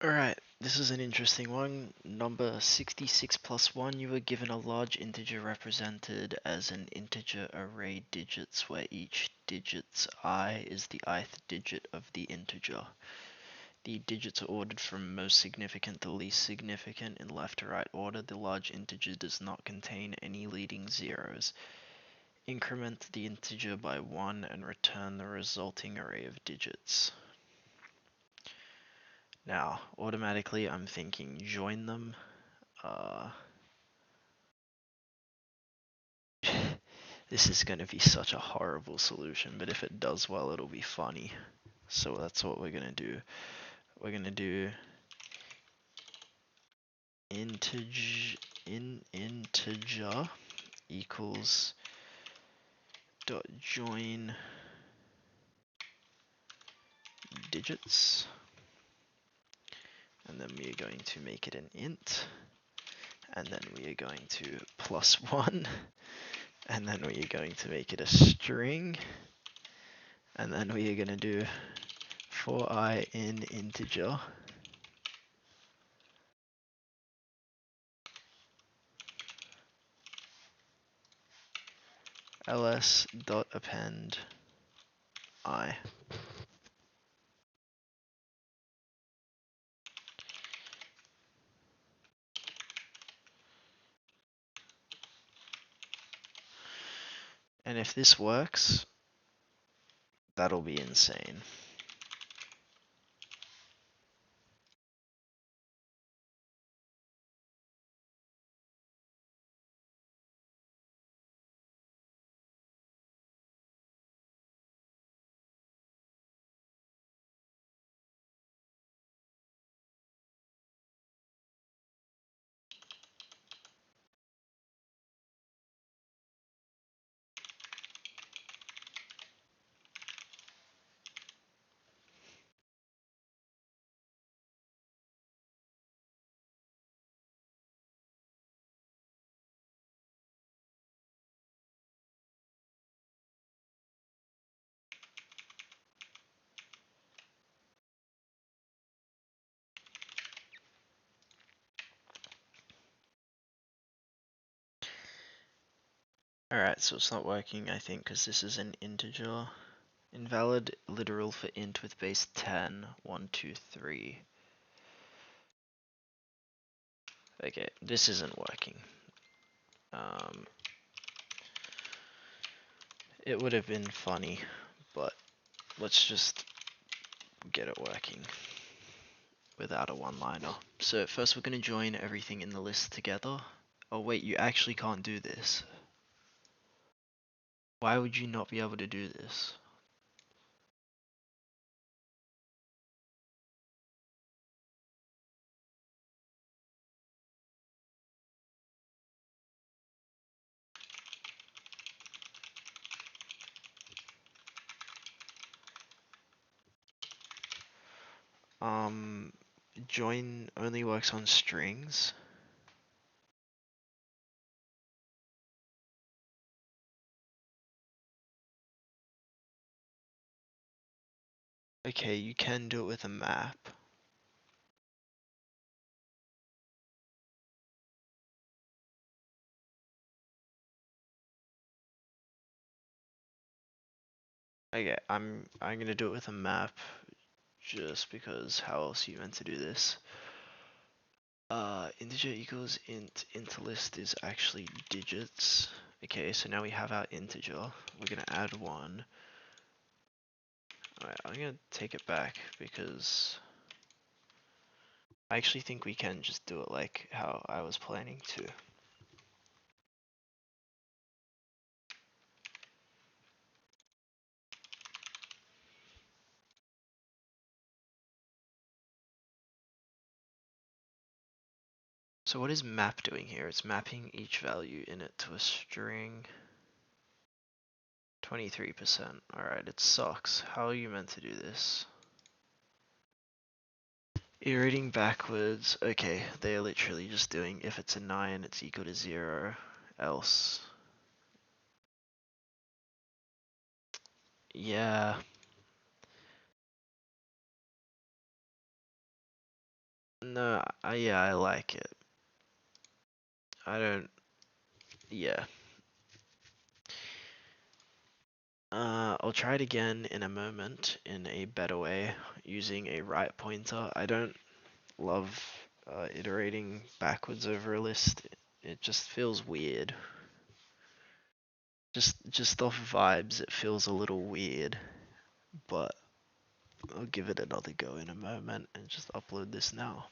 Alright, this is an interesting one. Number 66 plus 1, you were given a large integer represented as an integer array digits where each digit's I is the ith digit of the integer. The digits are ordered from most significant to least significant in left to right order. The large integer does not contain any leading zeros. Increment the integer by 1 and return the resulting array of digits. Now, automatically I'm thinking join them. This is going to be such a horrible solution, but if it does well, it'll be funny. So that's what we're going to do. We're going to do integer equals dot join digits, and then we are going to make it an int, and then we are going to plus 1, and then we are going to make it a string, and then we are going to do for I in integer ls dot append I. And if this works, that'll be insane. Alright, so it's not working, I think, because this is an integer. Invalid literal for int with base 10, 1, 2, 3. Okay, this isn't working. It would have been funny, but let's just get it working without a one-liner. So first we're going to join everything in the list together. Oh wait, you actually can't do this. Why would you not be able to do this? Join only works on strings. Okay, you can do it with a map. Okay, I'm gonna do it with a map just because how else are you meant to do this? Integer equals int list is actually digits. Okay, so now we have our integer. We're gonna add 1. Alright, I'm gonna take it back because I actually think we can just do it like how I was planning to. So what is map doing here? It's mapping each value in it to a string. 23%. Alright, it sucks. How are you meant to do this? Iterating backwards. Okay, they are literally just doing if it's a 9, it's equal to 0, else. Yeah. No, yeah, I like it. I don't, yeah. I'll try it again in a moment in a better way using a right pointer. I don't love iterating backwards over a list. It just feels weird. Just off vibes, it feels a little weird, but I'll give it another go in a moment and just upload this now.